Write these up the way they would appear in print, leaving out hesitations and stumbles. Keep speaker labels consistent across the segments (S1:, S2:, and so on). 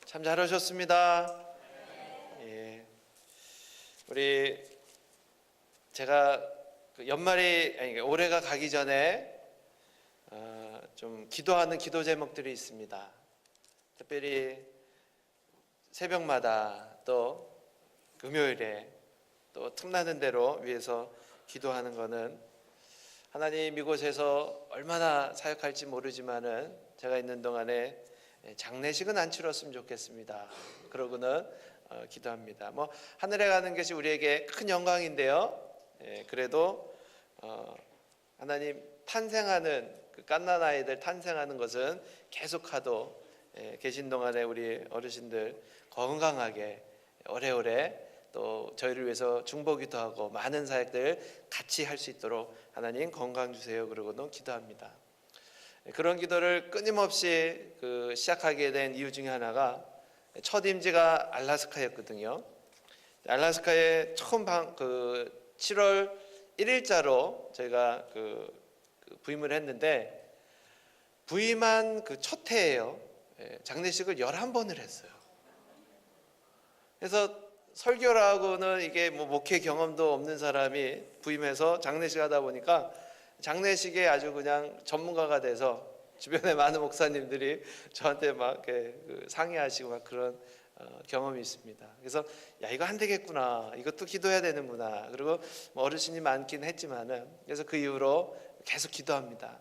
S1: 참 잘하셨습니다. 예. 제가 연말이 아니 올해가 가기 전에 좀 기도하는 기도 제목들이 있습니다. 특별히 새벽마다 또 금요일에 또 틈나는 대로 위해서 기도하는 거는 하나님 이곳에서 얼마나 사역할지 모르지만은 제가 있는 동안에 장례식은 안 치렀으면 좋겠습니다. 그러고는 기도합니다. 하늘에 가는 것이 우리에게 큰 영광인데요. 그래도 하나님 탄생하는 그 갓난 아이들 탄생하는 것은 계속하도 계신 동안에 우리 어르신들 건강하게 오래오래 또 저희를 위해서 중보기도 하고 많은 사역들 같이 할 수 있도록 하나님 건강 주세요. 그러고는 기도합니다. 그런 기도를 끊임없이 시작하게 된 이유 중에 하나가 첫 임지가 알래스카였거든요. 알래스카에 처음 7월 1일자로 저희가 부임을 했는데 부임한 첫 해에요. 장례식을 11번을 했어요. 그래서 설교라고는 이게 목회 경험도 없는 사람이 부임해서 장례식 하다 보니까 장례식에 아주 그냥 전문가가 돼서 주변에 많은 목사님들이 저한테 막 상의하시고 막 그런 경험이 있습니다. 그래서 야 이거 안 되겠구나, 이것도 기도해야 되는구나. 그리고 어르신이 많긴 했지만은 그래서 그 이후로 계속 기도합니다.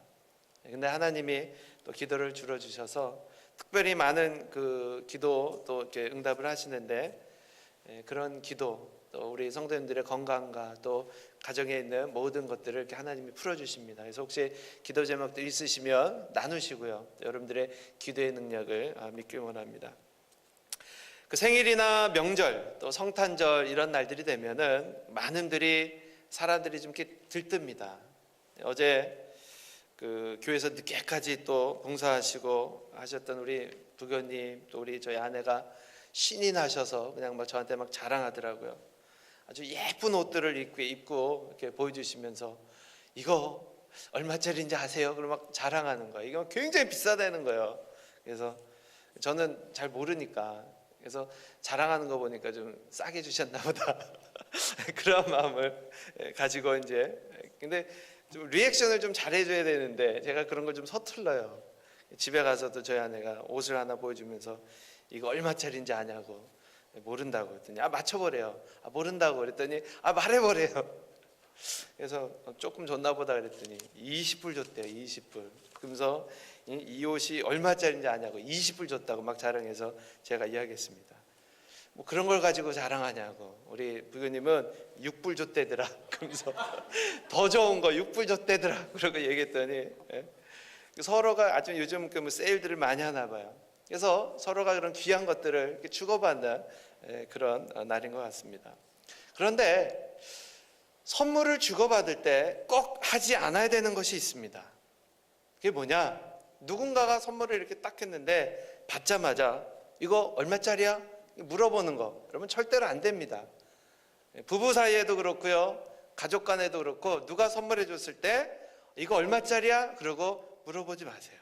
S1: 근데 하나님이 또 기도를 줄여주셔서 특별히 많은 기도 또 이렇게 응답을 하시는데 그런 기도 또 우리 성도님들의 건강과 또 가정에 있는 모든 것들을 이렇게 하나님이 풀어주십니다. 그래서 혹시 기도 제목들 있으시면 나누시고요. 여러분들의 기도의 능력을 믿기 원합니다. 생일이나 명절 또 성탄절 이런 날들이 되면은 많은 사람들이 좀 이렇게 들뜹니다. 어제 교회에서 늦게까지 또 봉사하시고 하셨던 우리 부교님 또 우리 저희 아내가 신이 나셔서 그냥 저한테 막 자랑하더라고요. 아주 예쁜 옷들을 입고 이렇게 보여주시면서 이거 얼마짜리인지 아세요? 그러고 막 자랑하는 거예요. 이거 굉장히 비싸다는 거예요. 그래서 저는 잘 모르니까 그래서 자랑하는 거 보니까 좀 싸게 주셨나 보다. 그런 마음을 가지고 근데 좀 리액션을 좀 잘해줘야 되는데 제가 그런 걸 좀 서툴러요. 집에 가서도 저희 아내가 옷을 하나 보여주면서 이거 얼마짜리인지 아냐고. 모른다고 했더니 맞춰보래요. 모른다고 그랬더니 말해보래요. 그래서 조금 줬나 보다 그랬더니 20불 줬대요. 20불. 그러면서 이 옷이 얼마짜리인지 아냐고 20불 줬다고 막 자랑해서 제가 이야기했습니다. 그런 걸 가지고 자랑하냐고. 우리 부교님은 6불 줬대더라. 그러면서 더 좋은 거 6불 줬대더라. 그러고 얘기했더니 서로가 아주 요즘 세일들을 많이 하나 봐요. 그래서 서로가 그런 귀한 것들을 이렇게 주고받는 그런 날인 것 같습니다. 그런데 선물을 주고받을 때 꼭 하지 않아야 되는 것이 있습니다. 그게 뭐냐? 누군가가 선물을 이렇게 딱 했는데 받자마자 이거 얼마짜리야? 물어보는 거. 그러면 절대로 안 됩니다. 부부 사이에도 그렇고요. 가족 간에도 그렇고 누가 선물해 줬을 때 이거 얼마짜리야? 그러고 물어보지 마세요.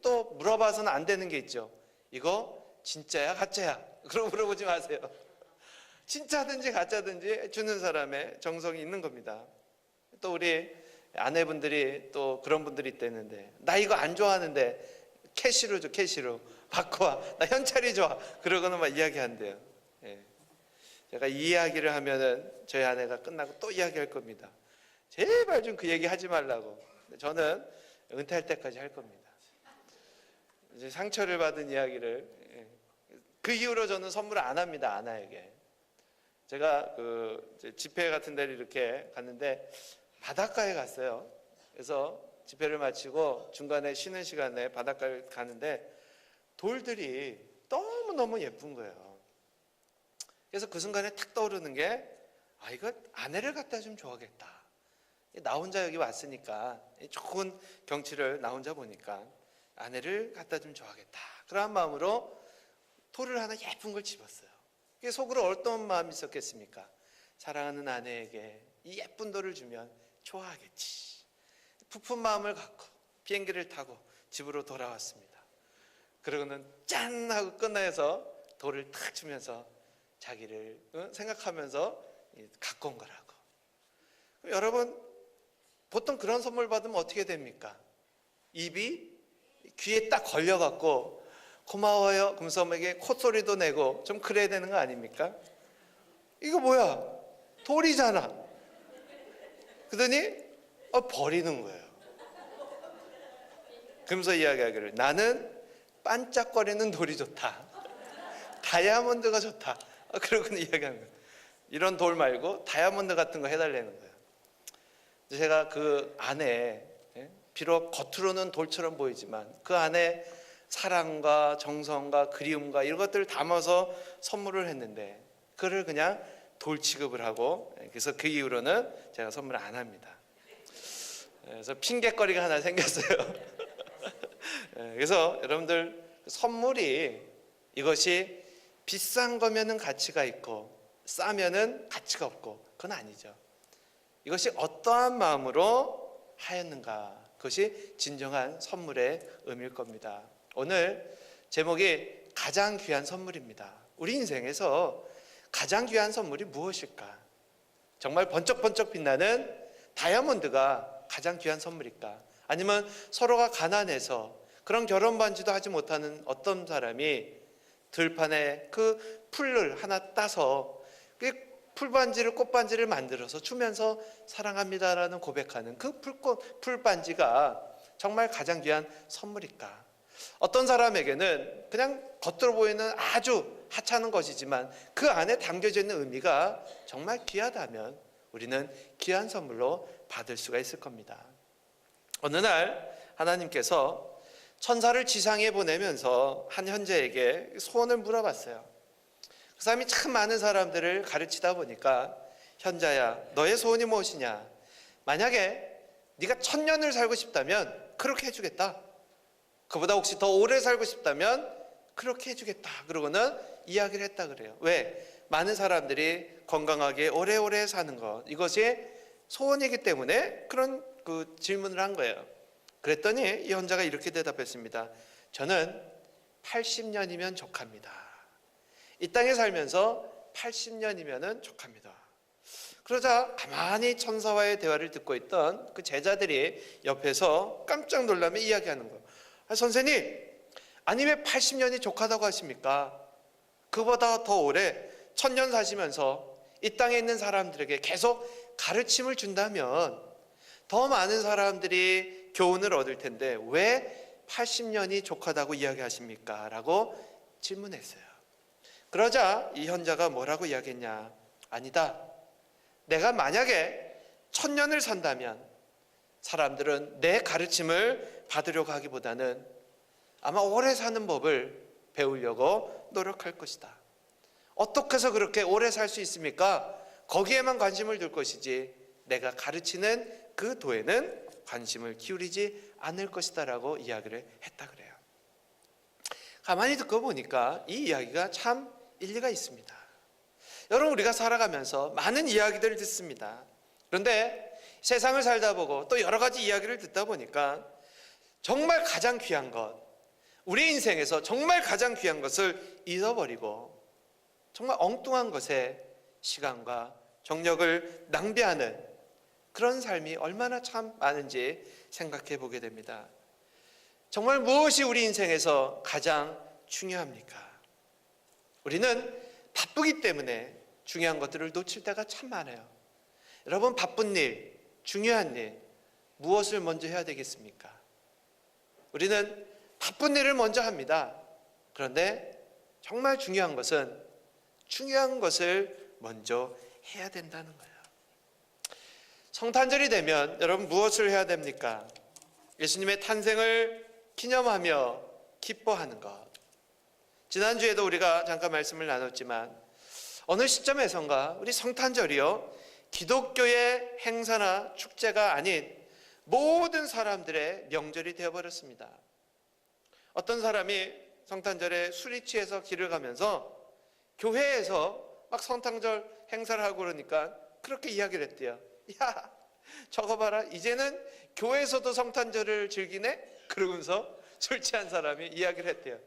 S1: 또 물어봐서는 안 되는 게 있죠. 이거 진짜야 가짜야? 그럼 물어보지 마세요. 진짜든지 가짜든지 주는 사람의 정성이 있는 겁니다. 또 우리 아내분들이 또 그런 분들이 있다는데 나 이거 안 좋아하는데 캐시로 줘. 캐시로 받고 와. 나 현찰이 좋아. 그러고는 막 이야기한대요. 제가 이 이야기를 하면은 저희 아내가 끝나고 또 이야기할 겁니다. 제발 좀 그 얘기 하지 말라고. 저는 은퇴할 때까지 할 겁니다. 이제 상처를 받은 이야기를 그 이후로 저는 선물을 안 합니다. 아내에게. 제가 집회 같은 데를 이렇게 갔는데 바닷가에 갔어요. 그래서 집회를 마치고 중간에 쉬는 시간에 바닷가를 가는데 돌들이 너무너무 예쁜 거예요. 그래서 그 순간에 탁 떠오르는 게 이거 아내를 갖다 주면 좋아하겠다. 나 혼자 여기 왔으니까 좋은 경치를 나 혼자 보니까 아내를 갖다 주면 좋아하겠다. 그런 마음으로 돌을 하나 예쁜 걸 집었어요. 그게 속으로 어떤 마음이 있었겠습니까? 사랑하는 아내에게 이 예쁜 돌을 주면 좋아하겠지. 부푼 마음을 갖고 비행기를 타고 집으로 돌아왔습니다. 그러고는 짠 하고 끝나서 돌을 탁 주면서 자기를 생각하면서 갖고 온 거라고. 여러분, 보통 그런 선물 받으면 어떻게 됩니까? 입이 귀에 딱 걸려갖고 고마워요 그러면서 에게 콧소리도 내고 좀 그래야 되는 거 아닙니까? 이거 뭐야? 돌이잖아. 그러더니 버리는 거예요. 그러면서 이야기하기를, 나는 반짝거리는 돌이 좋다. 다이아몬드가 좋다. 그러고는 이야기하는 거예요. 이런 돌 말고 다이아몬드 같은 거 해달라는 거예요. 제가 그 안에, 비록 겉으로는 돌처럼 보이지만 그 안에 사랑과 정성과 그리움과 이런 것들을 담아서 선물을 했는데 그를 그냥 돌 취급을 하고, 그래서 그 이후로는 제가 선물을 안 합니다. 그래서 핑계거리가 하나 생겼어요. 그래서 여러분들, 선물이 이것이 비싼 거면은 가치가 있고 싸면은 가치가 없고, 그건 아니죠. 이것이 어떠한 마음으로 하였는가, 그것이 진정한 선물의 의미일 겁니다. 오늘 제목이 가장 귀한 선물입니다. 우리 인생에서 가장 귀한 선물이 무엇일까? 정말 번쩍번쩍 빛나는 다이아몬드가 가장 귀한 선물일까? 아니면 서로가 가난해서 그런 결혼 반지도 하지 못하는 어떤 사람이 들판에 그 풀을 하나 따서 그 풀반지를, 꽃반지를 만들어서 주면서 사랑합니다라는 고백하는 그 풀반지가 정말 가장 귀한 선물일까? 어떤 사람에게는 그냥 겉으로 보이는 아주 하찮은 것이지만 그 안에 담겨져 있는 의미가 정말 귀하다면 우리는 귀한 선물로 받을 수가 있을 겁니다. 어느 날 하나님께서 천사를 지상에 보내면서 한 현재에게 소원을 물어봤어요. 그 사람이 참 많은 사람들을 가르치다 보니까, 현자야, 너의 소원이 무엇이냐? 만약에 네가 1000년을 살고 싶다면 그렇게 해주겠다. 그보다 혹시 더 오래 살고 싶다면 그렇게 해주겠다. 그러고는 이야기를 했다 그래요. 왜? 많은 사람들이 건강하게 오래오래 사는 것, 이것이 소원이기 때문에 그런 그 질문을 한 거예요. 그랬더니 이 현자가 이렇게 대답했습니다. 저는 80년이면 족합니다. 이 땅에 살면서 80년이면 족합니다. 그러자 가만히 천사와의 대화를 듣고 있던 그 제자들이 옆에서 깜짝 놀라며 이야기하는 거예요. 선생님, 아니 왜 80년이 족하다고 하십니까? 그보다 더 오래 1000년 사시면서 이 땅에 있는 사람들에게 계속 가르침을 준다면 더 많은 사람들이 교훈을 얻을 텐데 왜 80년이 족하다고 이야기하십니까? 라고 질문했어요. 그러자 이 현자가 뭐라고 이야기했냐? 아니다. 내가 만약에 1000년을 산다면 사람들은 내 가르침을 받으려고 하기보다는 아마 오래 사는 법을 배우려고 노력할 것이다. 어떻게 해서 그렇게 오래 살 수 있습니까? 거기에만 관심을 둘 것이지 내가 가르치는 그 도에는 관심을 기울이지 않을 것이다 라고 이야기를 했다 그래요. 가만히 듣고 보니까 이 이야기가 참 일리가 있습니다. 여러분, 우리가 살아가면서 많은 이야기들을 듣습니다. 그런데 세상을 살다 보고 또 여러 가지 이야기를 듣다 보니까 정말 가장 귀한 것, 우리 인생에서 정말 가장 귀한 것을 잃어버리고 정말 엉뚱한 것에 시간과 정력을 낭비하는 그런 삶이 얼마나 참 많은지 생각해 보게 됩니다. 정말 무엇이 우리 인생에서 가장 중요합니까? 우리는 바쁘기 때문에 중요한 것들을 놓칠 때가 참 많아요. 여러분, 바쁜 일, 중요한 일, 무엇을 먼저 해야 되겠습니까? 우리는 바쁜 일을 먼저 합니다. 그런데 정말 중요한 것은 중요한 것을 먼저 해야 된다는 거예요. 성탄절이 되면 여러분 무엇을 해야 됩니까? 예수님의 탄생을 기념하며 기뻐하는 것. 지난주에도 우리가 잠깐 말씀을 나눴지만 어느 시점에선가 우리 성탄절이요, 기독교의 행사나 축제가 아닌 모든 사람들의 명절이 되어버렸습니다. 어떤 사람이 성탄절에 술이 취해서 길을 가면서 교회에서 막 성탄절 행사를 하고 그러니까 그렇게 이야기를 했대요. 야, 저거 봐라, 이제는 교회에서도 성탄절을 즐기네? 그러면서 술 취한 사람이 이야기를 했대요.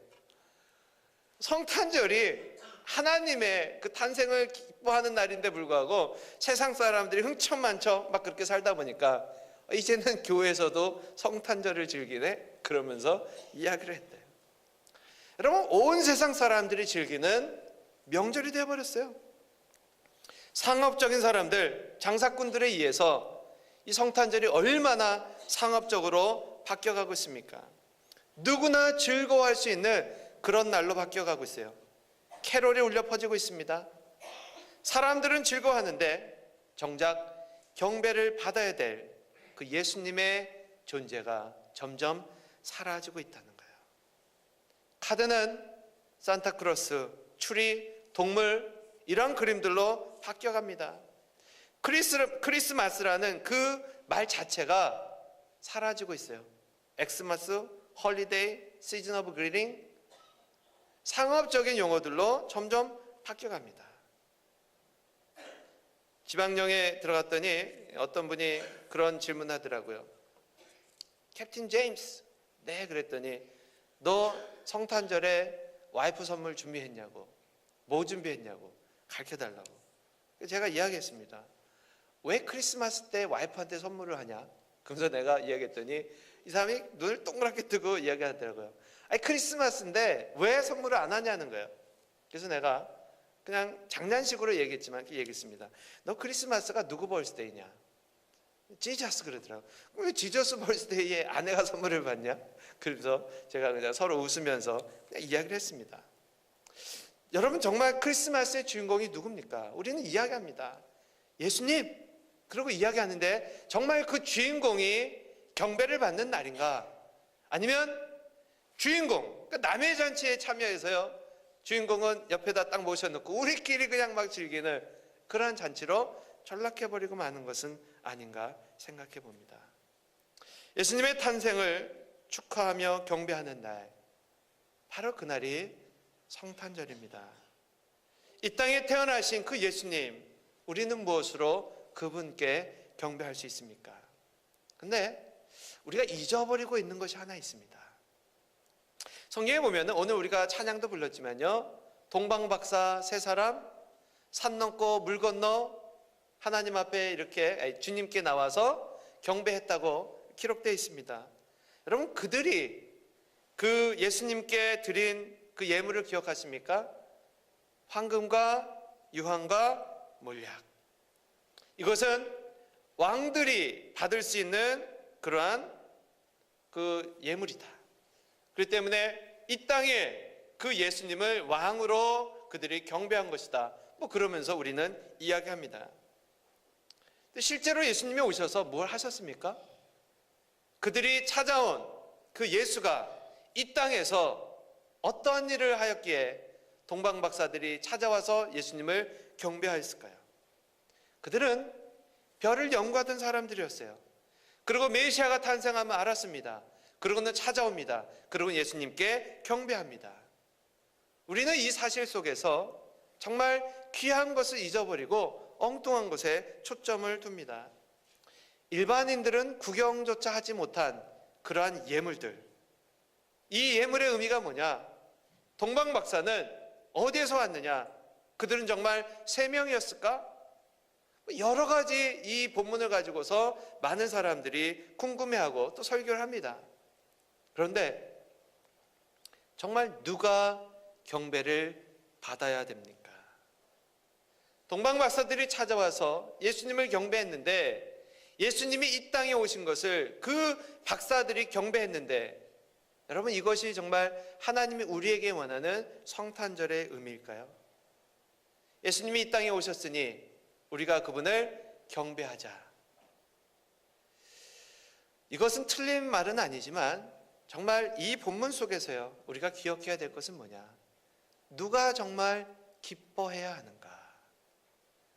S1: 성탄절이 하나님의 그 탄생을 기뻐하는 날인데 불구하고 세상 사람들이 흥청만청 막 그렇게 살다 보니까 이제는 교회에서도 성탄절을 즐기네? 그러면서 이야기를 했대요. 여러분, 온 세상 사람들이 즐기는 명절이 되어버렸어요. 상업적인 사람들, 장사꾼들에 의해서 이 성탄절이 얼마나 상업적으로 바뀌어가고 있습니까? 누구나 즐거워할 수 있는 그런 날로 바뀌어가고 있어요. 캐롤이 울려 퍼지고 있습니다. 사람들은 즐거워하는데 정작 경배를 받아야 될 그 예수님의 존재가 점점 사라지고 있다는 거예요. 카드는 산타크로스, 추리, 동물 이런 그림들로 바뀌어갑니다. 크리스마스라는 그 말 자체가 사라지고 있어요. 엑스마스, 홀리데이, 시즌 오브 그리팅 상업적인 용어들로 점점 바뀌어갑니다. 지방령에 들어갔더니 어떤 분이 그런 질문하더라고요. 캡틴 제임스, 네, 그랬더니 너 성탄절에 와이프 선물 준비했냐고, 뭐 준비했냐고 가르쳐달라고. 제가 이야기했습니다. 왜 크리스마스 때 와이프한테 선물을 하냐? 그래서 내가 이야기했더니 이 사람이 눈을 동그랗게 뜨고 이야기하더라고요. 아니, 크리스마스인데 왜 선물을 안 하냐는 거예요. 그래서 내가 그냥 장난식으로 얘기했지만 얘기했습니다. 너 크리스마스가 누구 벌스데이냐? 지저스 그러더라고. 왜 지저스 벌스데이에 아내가 선물을 받냐? 그래서 제가 그냥 서로 웃으면서 그냥 이야기를 했습니다. 여러분, 정말 크리스마스의 주인공이 누굽니까? 우리는 이야기합니다. 예수님. 그리고 이야기하는데 정말 그 주인공이 경배를 받는 날인가? 아니면 주인공, 그러니까 남의 잔치에 참여해서요, 주인공은 옆에다 딱 모셔놓고 우리끼리 그냥 막 즐기는 그러한 잔치로 전락해버리고 마는 것은 아닌가 생각해 봅니다. 예수님의 탄생을 축하하며 경배하는 날, 바로 그날이 성탄절입니다. 이 땅에 태어나신 그 예수님, 우리는 무엇으로 그분께 경배할 수 있습니까? 근데 우리가 잊어버리고 있는 것이 하나 있습니다. 성경에 보면 오늘 우리가 찬양도 불렀지만요, 동방박사 세 사람 산 넘고 물 건너 하나님 앞에 이렇게 주님께 나와서 경배했다고 기록되어 있습니다. 여러분, 그들이 그 예수님께 드린 그 예물을 기억하십니까? 황금과 유황과 몰약. 이것은 왕들이 받을 수 있는 그러한 그 예물이다. 그렇기 때문에 이 땅에 그 예수님을 왕으로 그들이 경배한 것이다. 뭐 그러면서 우리는 이야기합니다. 근데 실제로 예수님이 오셔서 뭘 하셨습니까? 그들이 찾아온 그 예수가 이 땅에서 어떠한 일을 하였기에 동방박사들이 찾아와서 예수님을 경배하였을까요? 그들은 별을 연구하던 사람들이었어요. 그리고 메시아가 탄생하면 알았습니다. 그러고는 찾아옵니다. 그리고 예수님께 경배합니다. 우리는 이 사실 속에서 정말 귀한 것을 잊어버리고 엉뚱한 것에 초점을 둡니다. 일반인들은 구경조차 하지 못한 그러한 예물들, 이 예물의 의미가 뭐냐? 동방박사는 어디에서 왔느냐? 그들은 정말 3명이었을까? 여러 가지 이 본문을 가지고서 많은 사람들이 궁금해하고 또 설교를 합니다. 그런데 정말 누가 경배를 받아야 됩니까? 동방박사들이 찾아와서 예수님을 경배했는데, 예수님이 이 땅에 오신 것을 그 박사들이 경배했는데, 여러분, 이것이 정말 하나님이 우리에게 원하는 성탄절의 의미일까요? 예수님이 이 땅에 오셨으니 우리가 그분을 경배하자. 이것은 틀린 말은 아니지만 정말 이 본문 속에서요, 우리가 기억해야 될 것은 뭐냐? 누가 정말 기뻐해야 하는가?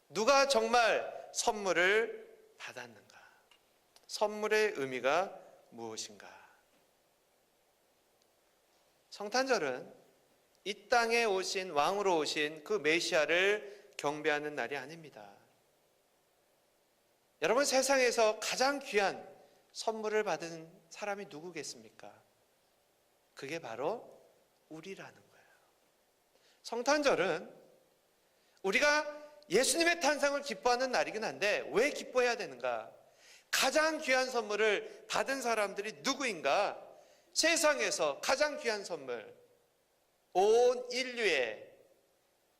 S1: 누가 정말 선물을 받았는가? 선물의 의미가 무엇인가? 성탄절은 이 땅에 오신 왕으로 오신 그 메시아를 경배하는 날이 아닙니다. 여러분, 세상에서 가장 귀한 선물을 받은 사람이 누구겠습니까? 그게 바로 우리라는 거예요. 성탄절은 우리가 예수님의 탄생을 기뻐하는 날이긴 한데 왜 기뻐해야 되는가? 가장 귀한 선물을 받은 사람들이 누구인가? 세상에서 가장 귀한 선물, 온 인류의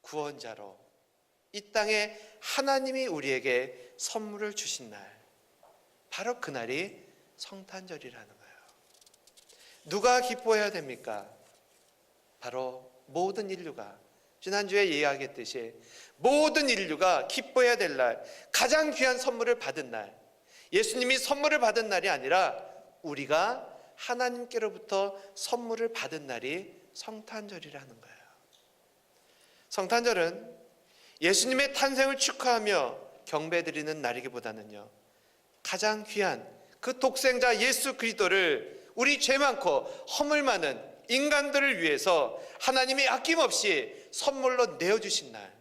S1: 구원자로 이 땅에 하나님이 우리에게 선물을 주신 날, 바로 그날이 성탄절이라는 거예요. 누가 기뻐해야 됩니까? 바로 모든 인류가, 지난주에 이야기했듯이 모든 인류가 기뻐해야 될 날, 가장 귀한 선물을 받은 날, 예수님이 선물을 받은 날이 아니라 우리가 하나님께로부터 선물을 받은 날이 성탄절이라는 거예요. 성탄절은 예수님의 탄생을 축하하며 경배드리는 날이기보다는요, 가장 귀한 그 독생자 예수 그리스도를 우리 죄 많고 허물 많은 인간들을 위해서 하나님이 아낌없이 선물로 내어주신 날,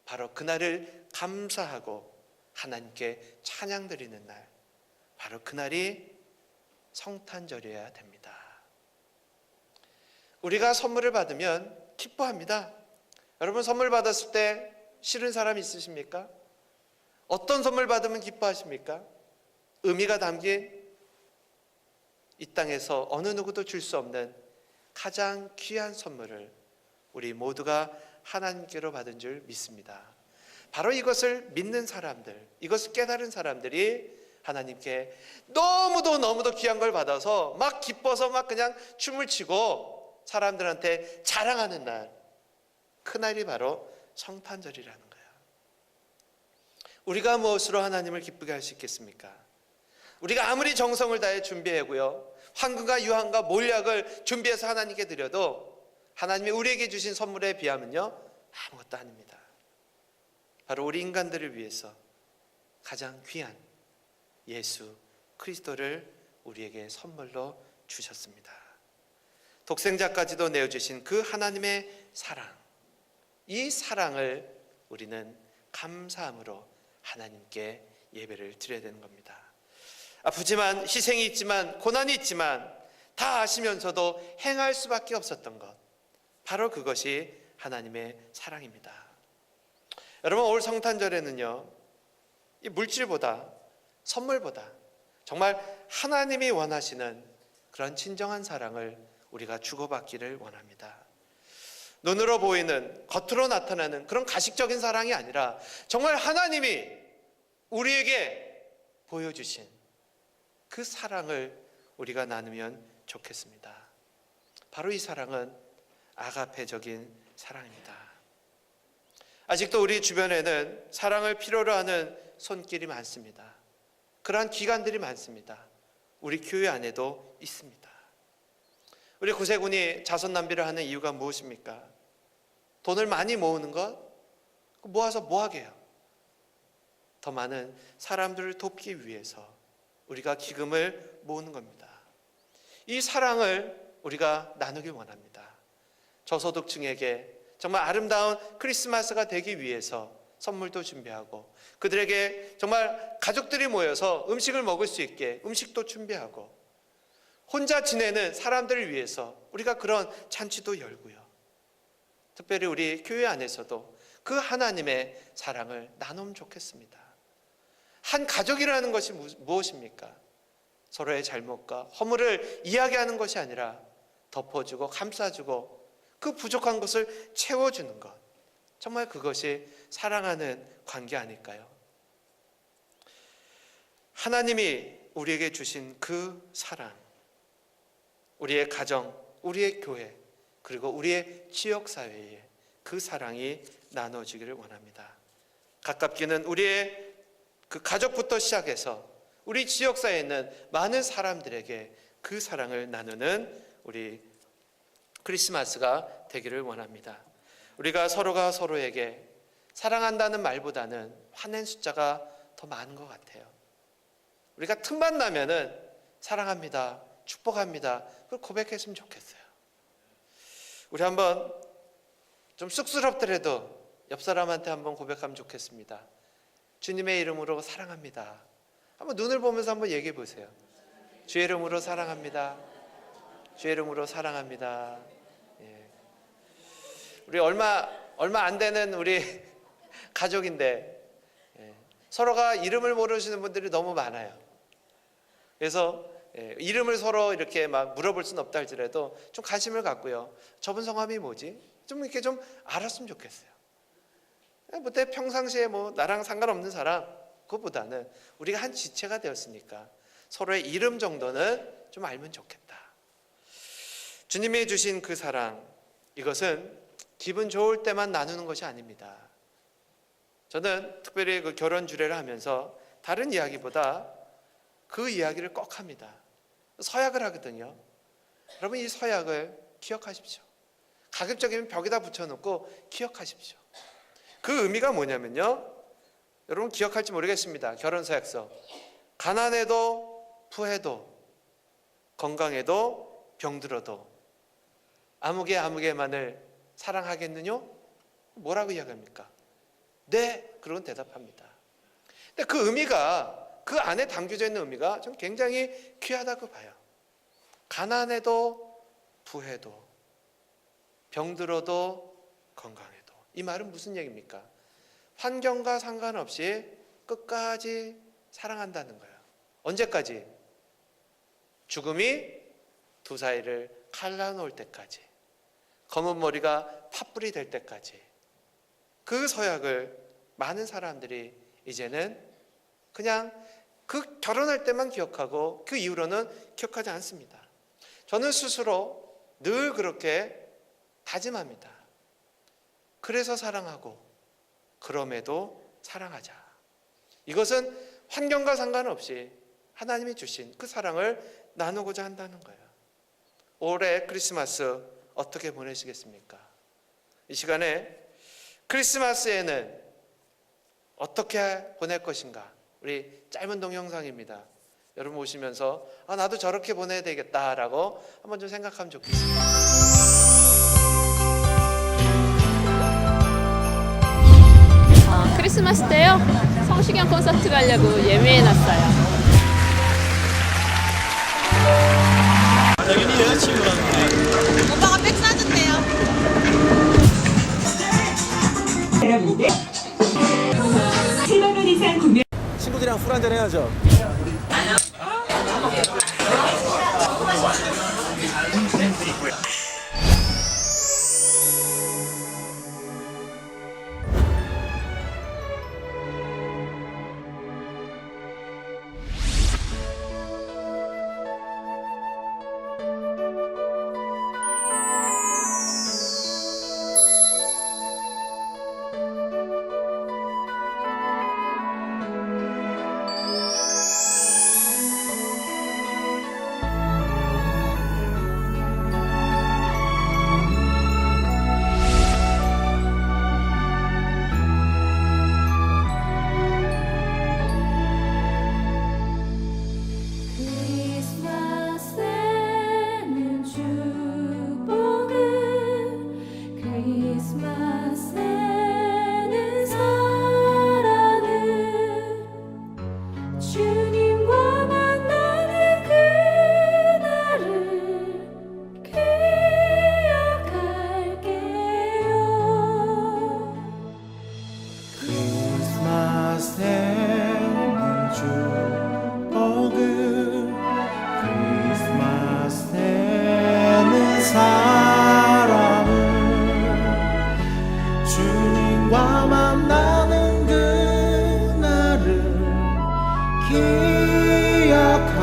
S1: 바로 그날을 감사하고 하나님께 찬양드리는 날, 바로 그날이 성탄절이어야 됩니다. 우리가 선물을 받으면 기뻐합니다. 여러분, 선물 받았을 때 싫은 사람 있으십니까? 어떤 선물 받으면 기뻐하십니까? 의미가 담긴 이 땅에서 어느 누구도 줄 수 없는 가장 귀한 선물을 우리 모두가 하나님께로 받은 줄 믿습니다. 바로 이것을 믿는 사람들, 이것을 깨달은 사람들이 하나님께 너무도 귀한 걸 받아서 막 기뻐서 막 그냥 춤을 추고 사람들한테 자랑하는 날, 그날이 바로 성탄절이라는 거예요. 우리가 무엇으로 하나님을 기쁘게 할 수 있겠습니까? 우리가 아무리 정성을 다해 준비하고요, 황금과 유황과 몰약을 준비해서 하나님께 드려도 하나님이 우리에게 주신 선물에 비하면요, 아무것도 아닙니다. 바로 우리 인간들을 위해서 가장 귀한 예수 그리스도를 우리에게 선물로 주셨습니다. 독생자까지도 내어주신 그 하나님의 사랑, 이 사랑을 우리는 감사함으로 하나님께 예배를 드려야 되는 겁니다. 아프지만, 희생이 있지만, 고난이 있지만 다 아시면서도 행할 수밖에 없었던 것, 바로 그것이 하나님의 사랑입니다. 여러분, 올 성탄절에는요, 이 물질보다, 선물보다 정말 하나님이 원하시는 그런 진정한 사랑을 우리가 주고받기를 원합니다. 눈으로 보이는, 겉으로 나타나는 그런 가식적인 사랑이 아니라 정말 하나님이 우리에게 보여주신 그 사랑을 우리가 나누면 좋겠습니다. 바로 이 사랑은 아가페적인 사랑입니다. 아직도 우리 주변에는 사랑을 필요로 하는 손길이 많습니다. 그러한 기관들이 많습니다. 우리 교회 안에도 있습니다. 우리 구세군이 자선 낭비를 하는 이유가 무엇입니까? 돈을 많이 모으는 것? 모아서 뭐 하게요? 더 많은 사람들을 돕기 위해서 우리가 기금을 모으는 겁니다. 이 사랑을 우리가 나누기 원합니다. 저소득층에게 정말 아름다운 크리스마스가 되기 위해서 선물도 준비하고, 그들에게 정말 가족들이 모여서 음식을 먹을 수 있게 음식도 준비하고, 혼자 지내는 사람들을 위해서 우리가 그런 잔치도 열고요. 특별히 우리 교회 안에서도 그 하나님의 사랑을 나누면 좋겠습니다. 한 가족이라는 것이 무엇입니까? 서로의 잘못과 허물을 이야기하는 것이 아니라 덮어주고 감싸주고 그 부족한 것을 채워주는 것, 정말 그것이 사랑하는 관계 아닐까요? 하나님이 우리에게 주신 그 사랑, 우리의 가정, 우리의 교회, 그리고 우리의 지역사회에 그 사랑이 나눠지기를 원합니다. 가깝게는 우리의 그 가족부터 시작해서 우리 지역사회에 있는 많은 사람들에게 그 사랑을 나누는 우리 크리스마스가 되기를 원합니다. 우리가 서로가 서로에게 사랑한다는 말보다는 화낸 숫자가 더 많은 것 같아요. 우리가 틈만 나면은 사랑합니다, 축복합니다, 그걸 고백했으면 좋겠어요. 우리 한번 좀 쑥스럽더라도 옆 사람한테 한번 고백하면 좋겠습니다. 주님의 이름으로 사랑합니다. 한번 눈을 보면서 한번 얘기해 보세요. 주의 이름으로 사랑합니다. 주의 이름으로 사랑합니다. 예. 우리 얼마 안 되는 우리 가족인데 서로가 이름을 모르시는 분들이 너무 많아요. 그래서 이름을 서로 이렇게 막 물어볼 수는 없다 할지라도 좀 관심을 갖고요. 저분 성함이 뭐지? 좀 이렇게 좀 알았으면 좋겠어요. 뭐 평상시에 뭐 나랑 상관없는 사람 그것보다는 우리가 한 지체가 되었으니까 서로의 이름 정도는 좀 알면 좋겠다. 주님이 주신 그 사랑, 이것은 기분 좋을 때만 나누는 것이 아닙니다. 저는 특별히 그 결혼 주례를 하면서 다른 이야기보다 그 이야기를 꼭 합니다. 서약을 하거든요. 여러분, 이 서약을 기억하십시오. 가급적이면 벽에다 붙여놓고 기억하십시오. 그 의미가 뭐냐면요, 여러분 기억할지 모르겠습니다. 결혼 서약서. 가난해도 부해도 건강해도 병들어도 아무개만을 사랑하겠느냐? 뭐라고 이야기합니까? 네, 그런 대답합니다. 근데 그 의미가, 그 안에 담겨져 있는 의미가 전 굉장히 귀하다고 봐요. 가난해도 부해도 병들어도 건강해도. 이 말은 무슨 얘기입니까? 환경과 상관없이 끝까지 사랑한다는 거예요. 언제까지? 죽음이 두 사이를 갈라놓을 때까지, 검은 머리가 팥불이 될 때까지. 그 서약을 많은 사람들이 이제는 그냥 그 결혼할 때만 기억하고 그 이후로는 기억하지 않습니다. 저는 스스로 늘 그렇게 다짐합니다. 그래서 사랑하고 그럼에도 사랑하자. 이것은 환경과 상관없이 하나님이 주신 그 사랑을 나누고자 한다는 거예요. 올해 크리스마스 어떻게 보내시겠습니까? 이 시간에 크리스마스에는 어떻게 보낼 것인가? 우리 짧은 동영상입니다. 여러분 오시면서 나도 저렇게 보내야 되겠다라고 한번 좀 생각하면 좋겠습니다.
S2: 크리스마스 때요? 성시경 콘서트 가려고 예매해놨어요.
S3: 당연히 여자친구랑
S4: 오빠가 백 사준대요.
S5: 여러분들 7만 원 이상 구매
S3: 친구들이랑 술 한잔 해야죠.
S6: 크리스마스에는 축복은 크리스마스에는 사랑은 주님과 만나는 그날을 기억할게요.
S3: 크리스마스에는 축복은 크리스마스에는 사랑은 주님과 만나는 그날을 기억할게요.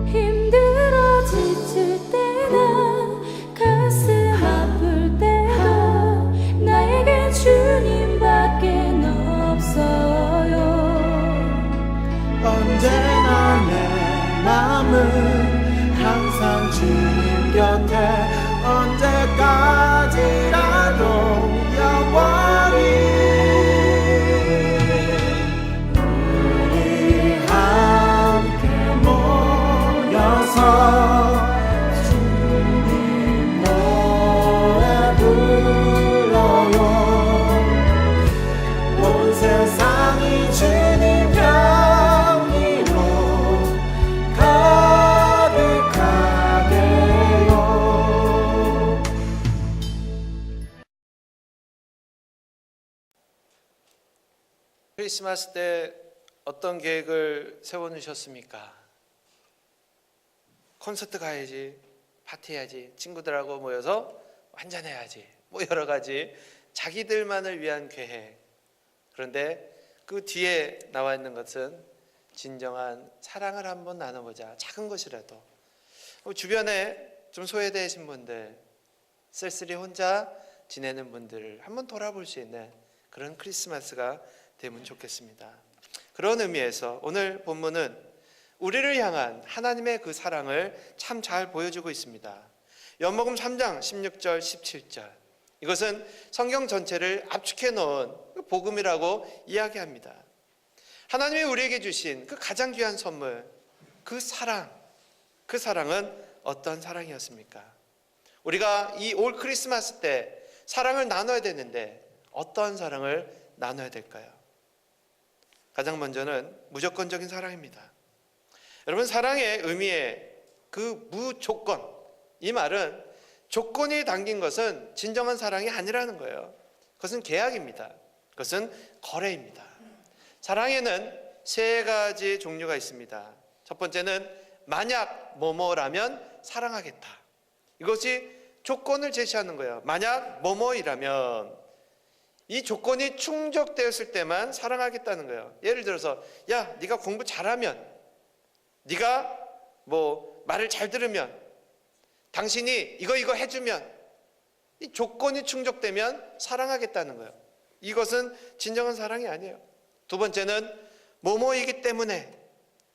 S6: 힘들어 지칠 때나 가슴 아플 때도 나에겐 주님밖에 없어요.
S3: 언제나 내 마음은 항상 주님 곁에 언제까지라도 영원히 우리 함께 모여서 주님 노래 불러요. 온 세상이 주님 향기로 가득하게요.
S1: 크리스마스 때 어떤 계획을 세워놓으셨습니까? 콘서트 가야지, 파티해야지, 친구들하고 모여서 환전해야지, 뭐 여러 가지 자기들만을 위한 계획. 그런데 그 뒤에 나와 있는 것은 진정한 사랑을 한번 나눠보자. 작은 것이라도. 주변에 좀 소외되신 분들, 쓸쓸히 혼자 지내는 분들을 한번 돌아볼 수 있는 그런 크리스마스가 되면 좋겠습니다. 그런 의미에서 오늘 본문은 우리를 향한 하나님의 그 사랑을 참 잘 보여주고 있습니다. 요한복음 3장 16절 17절, 이것은 성경 전체를 압축해 놓은 복음이라고 이야기합니다. 하나님이 우리에게 주신 그 가장 귀한 선물, 그 사랑은 어떤 사랑이었습니까? 우리가 이 올 크리스마스 때 사랑을 나눠야 되는데 어떠한 사랑을 나눠야 될까요? 가장 먼저는 무조건적인 사랑입니다. 여러분, 사랑의 의미의 그 무조건, 이 말은 조건이 담긴 것은 진정한 사랑이 아니라는 거예요. 그것은 계약입니다. 그것은 거래입니다. 사랑에는 세 가지 종류가 있습니다. 첫 번째는 만약 뭐뭐라면 사랑하겠다. 이것이 조건을 제시하는 거예요. 만약 뭐뭐이라면, 이 조건이 충족되었을 때만 사랑하겠다는 거예요. 예를 들어서, 야, 네가 공부 잘하면, 네가 뭐 말을 잘 들으면, 당신이 이거 해주면, 이 조건이 충족되면 사랑하겠다는 거예요. 이것은 진정한 사랑이 아니에요. 두 번째는 뭐뭐이기 때문에,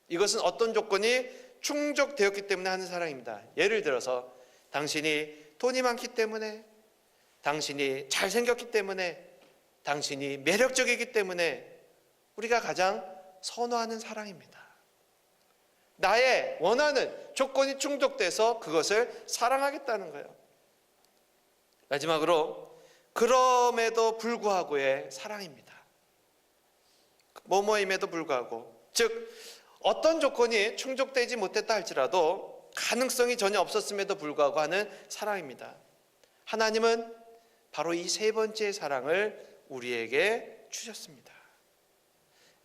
S1: 이것은 어떤 조건이 충족되었기 때문에 하는 사랑입니다. 예를 들어서 당신이 돈이 많기 때문에, 당신이 잘생겼기 때문에, 당신이 매력적이기 때문에 우리가 가장 선호하는 사랑입니다. 나의 원하는 조건이 충족돼서 그것을 사랑하겠다는 거예요. 마지막으로 그럼에도 불구하고의 사랑입니다. 뭐뭐임에도 불구하고, 즉 어떤 조건이 충족되지 못했다 할지라도 가능성이 전혀 없었음에도 불구하고 하는 사랑입니다. 하나님은 바로 이 세 번째 사랑을 우리에게 주셨습니다.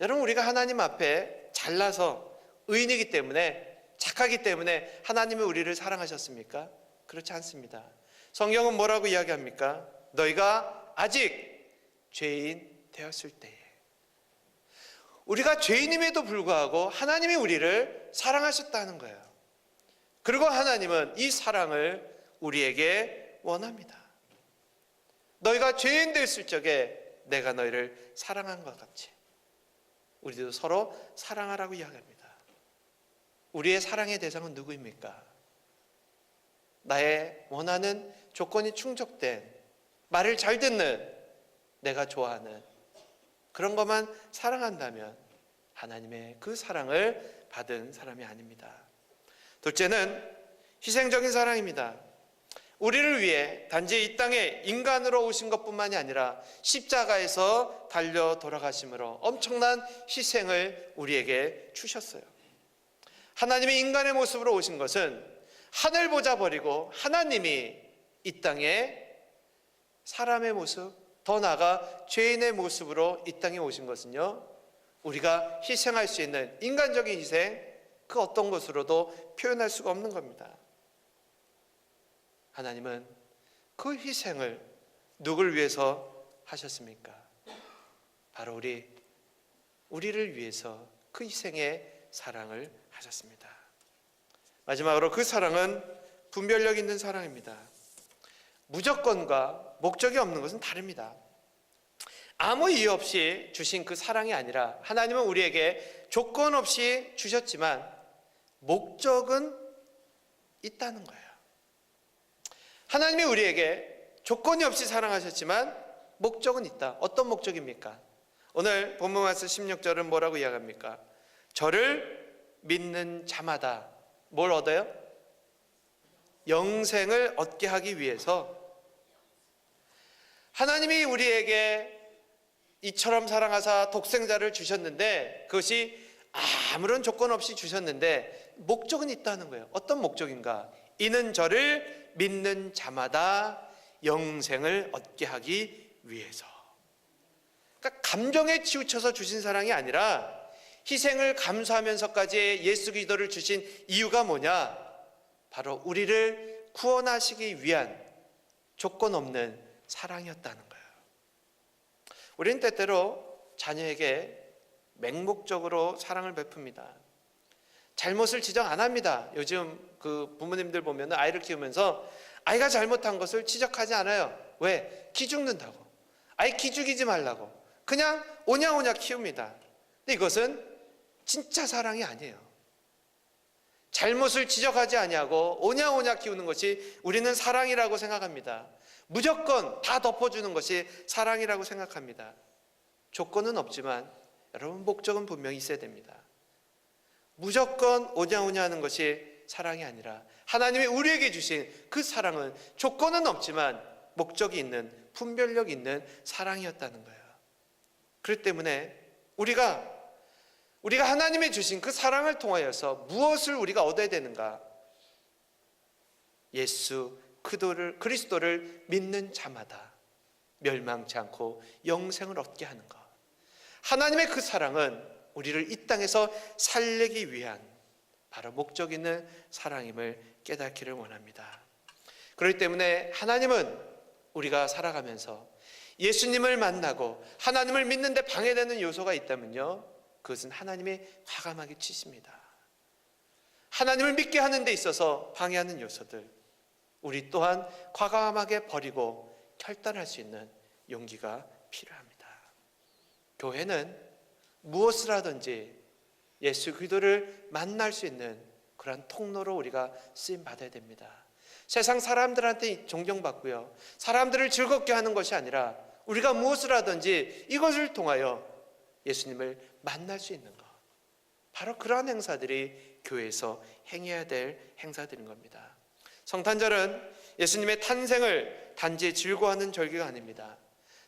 S1: 여러분, 우리가 하나님 앞에 잘나서 의인이기 때문에, 착하기 때문에 하나님이 우리를 사랑하셨습니까? 그렇지 않습니다. 성경은 뭐라고 이야기합니까? 너희가 아직 죄인 되었을 때에, 우리가 죄인임에도 불구하고 하나님이 우리를 사랑하셨다는 거예요. 그리고 하나님은 이 사랑을 우리에게 원합니다. 너희가 죄인 되었을 적에 내가 너희를 사랑한 것 같이 우리도 서로 사랑하라고 이야기합니다. 우리의 사랑의 대상은 누구입니까? 나의 원하는 조건이 충족된, 말을 잘 듣는, 내가 좋아하는 그런 것만 사랑한다면 하나님의 그 사랑을 받은 사람이 아닙니다. 둘째는 희생적인 사랑입니다. 우리를 위해 단지 이 땅에 인간으로 오신 것뿐만이 아니라 십자가에서 달려 돌아가심으로 엄청난 희생을 우리에게 주셨어요. 하나님이 인간의 모습으로 오신 것은 하늘 보자 버리고 하나님이 이 땅에 사람의 모습, 더 나아가 죄인의 모습으로 이 땅에 오신 것은요, 우리가 희생할 수 있는 인간적인 희생, 그 어떤 것으로도 표현할 수가 없는 겁니다. 하나님은 그 희생을 누굴 위해서 하셨습니까? 바로 우리를 위해서 그 희생의 사랑을 하셨습니다. 마지막으로 그 사랑은 분별력 있는 사랑입니다. 무조건과 목적이 없는 것은 다릅니다. 아무 이유 없이 주신 그 사랑이 아니라 하나님은 우리에게 조건 없이 주셨지만 목적은 있다는 거예요. 하나님이 우리에게 조건이 없이 사랑하셨지만 목적은 있다. 어떤 목적입니까? 오늘 본문 말씀 16절은 뭐라고 이야기합니까? 저를 믿는 자마다 뭘 얻어요? 영생을 얻게 하기 위해서. 하나님이 우리에게 이처럼 사랑하사 독생자를 주셨는데, 그것이 아무런 조건 없이 주셨는데 목적은 있다는 거예요. 어떤 목적인가? 이는 저를 믿는 자마다 영생을 얻게 하기 위해서. 그러니까 감정에 치우쳐서 주신 사랑이 아니라 희생을 감수하면서까지 예수 그리스도를 주신 이유가 뭐냐? 바로 우리를 구원하시기 위한 조건 없는 사랑이었다는 거예요. 우리는 때때로 자녀에게 맹목적으로 사랑을 베풉니다. 잘못을 지적 안 합니다. 요즘 그 부모님들 보면 아이를 키우면서 아이가 잘못한 것을 지적하지 않아요. 왜? 기죽는다고. 아이 기죽이지 말라고. 그냥 오냐오냐 키웁니다. 근데 이것은 진짜 사랑이 아니에요. 잘못을 지적하지 아니하고 오냐오냐 키우는 것이 우리는 사랑이라고 생각합니다. 무조건 다 덮어주는 것이 사랑이라고 생각합니다. 조건은 없지만 여러분 목적은 분명히 있어야 됩니다. 무조건 오냐오냐 하는 것이 사랑이 아니라 하나님이 우리에게 주신 그 사랑은 조건은 없지만 목적이 있는 분별력 있는 사랑이었다는 거예요. 그렇기 때문에 우리가 하나님이 주신 그 사랑을 통하여서 무엇을 우리가 얻어야 되는가? 예수 그리스도를 믿는 자마다 멸망치 않고 영생을 얻게 하는 것. 하나님의 그 사랑은 우리를 이 땅에서 살리기 위한 바로 목적 있는 사랑임을 깨닫기를 원합니다. 그렇기 때문에 하나님은 우리가 살아가면서 예수님을 만나고 하나님을 믿는데 방해되는 요소가 있다면요, 그것은 하나님이 과감하게 치십니다. 하나님을 믿게 하는 데 있어서 방해하는 요소들, 우리 또한 과감하게 버리고 결단할 수 있는 용기가 필요합니다. 교회는 무엇을 하든지 예수 그리스도를 만날 수 있는 그런 통로로 우리가 쓰임 받아야 됩니다. 세상 사람들한테 존경받고요, 사람들을 즐겁게 하는 것이 아니라 우리가 무엇을 하든지 이것을 통하여 예수님을 만날 수 있는 것, 바로 그러한 행사들이 교회에서 행해야 될 행사들인 겁니다. 성탄절은 예수님의 탄생을 단지 즐거워하는 절기가 아닙니다.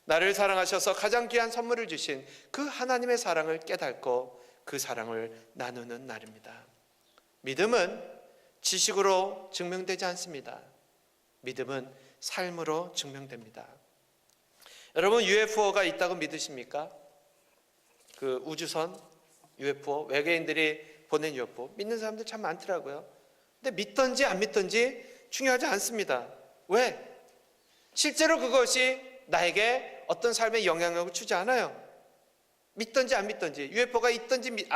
S1: 나를 사랑하셔서 가장 귀한 선물을 주신 그 하나님의 사랑을 깨닫고 그 사랑을 나누는 날입니다. 믿음은 지식으로 증명되지 않습니다. 믿음은 삶으로 증명됩니다. 여러분, UFO가 있다고 믿으십니까? 그 우주선 UFO, 외계인들이 보낸 UFO 믿는 사람들 참 많더라고요. 근데 믿든지 안 믿든지 중요하지 않습니다. 왜? 실제로 그것이 나에게 어떤 삶에 영향력을 주지 않아요. 믿든지 안 믿든지, UFO가 있든지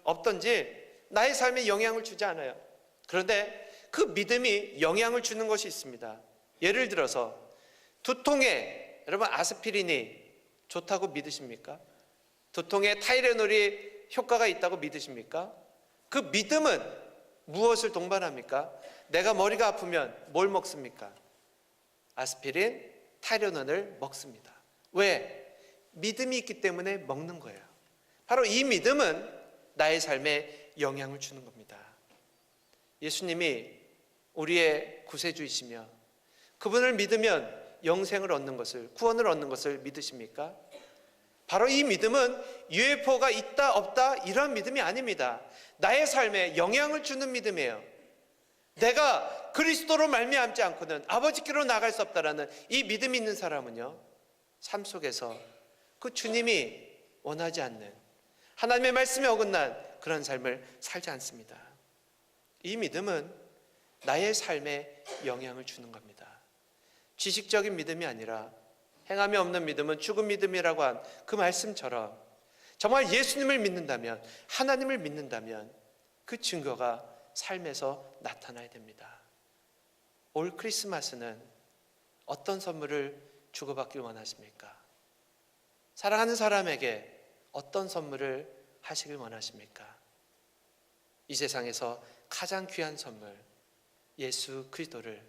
S1: 없든지 나의 삶에 영향을 주지 않아요. 그런데 그 믿음이 영향을 주는 것이 있습니다. 예를 들어서 두통에 여러분 아스피린이 좋다고 믿으십니까? 두통에 타이레놀이 효과가 있다고 믿으십니까? 그 믿음은 무엇을 동반합니까? 내가 머리가 아프면 뭘 먹습니까? 아스피린, 타이레놀을 먹습니다. 왜? 믿음이 있기 때문에 먹는 거예요. 바로 이 믿음은 나의 삶에 영향을 주는 겁니다. 예수님이 우리의 구세주이시며 그분을 믿으면 영생을 얻는 것을, 구원을 얻는 것을 믿으십니까? 바로 이 믿음은 UFO가 있다 없다 이런 믿음이 아닙니다. 나의 삶에 영향을 주는 믿음이에요. 내가 그리스도로 말미암지 않고는 아버지께로 나갈 수 없다라는 이 믿음이 있는 사람은요, 삶 속에서 그 주님이 원하지 않는 하나님의 말씀에 어긋난 그런 삶을 살지 않습니다. 이 믿음은 나의 삶에 영향을 주는 겁니다. 지식적인 믿음이 아니라 행함이 없는 믿음은 죽은 믿음이라고 한 그 말씀처럼 정말 예수님을 믿는다면, 하나님을 믿는다면 그 증거가 삶에서 나타나야 됩니다. 올 크리스마스는 어떤 선물을 주고받길 원하십니까? 사랑하는 사람에게 어떤 선물을 하시길 원하십니까? 이 세상에서 가장 귀한 선물, 예수 그리스도를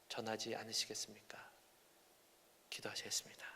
S1: 전하지 않으시겠습니까? 기도하시겠습니다.